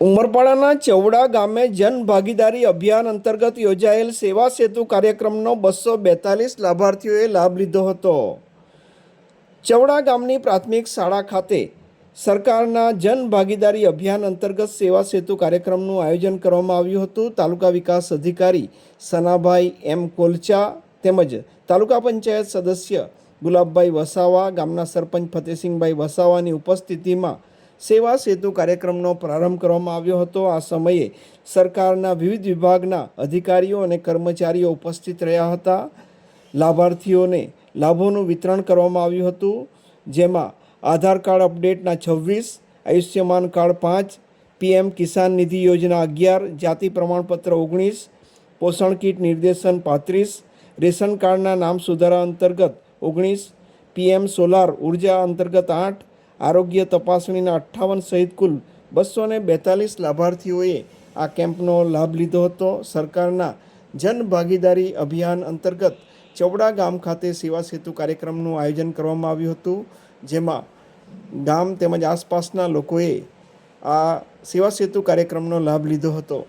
ઉમરપાડાના ચવડા ગામે જન ભાગીદારી અભિયાન અંતર્ગત યોજાયેલ સેવા સેતુ કાર્યક્રમનો 242 લાભાર્થીઓએ લાભ લીધો હતો. ચવડા ગામની પ્રાથમિક શાળા ખાતે સરકારના જન ભાગીદારી અભિયાન અંતર્ગત સેવા સેતુ કાર્યક્રમનું આયોજન કરવામાં આવ્યું હતું. તાલુકા વિકાસ અધિકારી સનાભાઈ એમ કોલચા તેમજ તાલુકા પંચાયત સદસ્ય ગુલાબભાઈ વસાવા, ગામના સરપંચ ફતેસિંહભાઈ વસાવાની ઉપસ્થિતિમાં સેવા સેતુ કાર્યક્રમનો પ્રારંભ કરવામાં આવ્યો હતો. આ સમયે સરકારના વિવિધ વિભાગના અધિકારીઓ અને કર્મચારીઓ ઉપસ્થિત રહ્યા હતા. લાભાર્થીઓને લાભોનું વિતરણ કરવામાં આવ્યું હતું, જેમાં આધાર કાર્ડ અપડેટના 26, આયુષ્યમાન કાર્ડ 5, પીએમ કિસાન નિધિ યોજના 11, જાતિ પ્રમાણપત્ર 19, પોષણ કીટ નિર્દેશન 35, રેશન કાર્ડના નામ સુધારા અંતર્ગત 19, પીએમ સોલાર ઉર્જા અંતર્ગત 8, આરોગ્ય તપાસણીના 58 સહિત કુલ 242 લાભાર્થીઓએ આ કેમ્પનો લાભ લીધો હતો. સરકારના જન ભાગીદારી અભિયાન અંતર્ગત ચવડા ગામ ખાતે સેવા સેતુ કાર્યક્રમનું આયોજન કરવામાં આવ્યું હતું, જેમાં ગામ તેમજ આસપાસના લોકોએ આ સેવા સેતુ કાર્યક્રમનો લાભ લીધો હતો.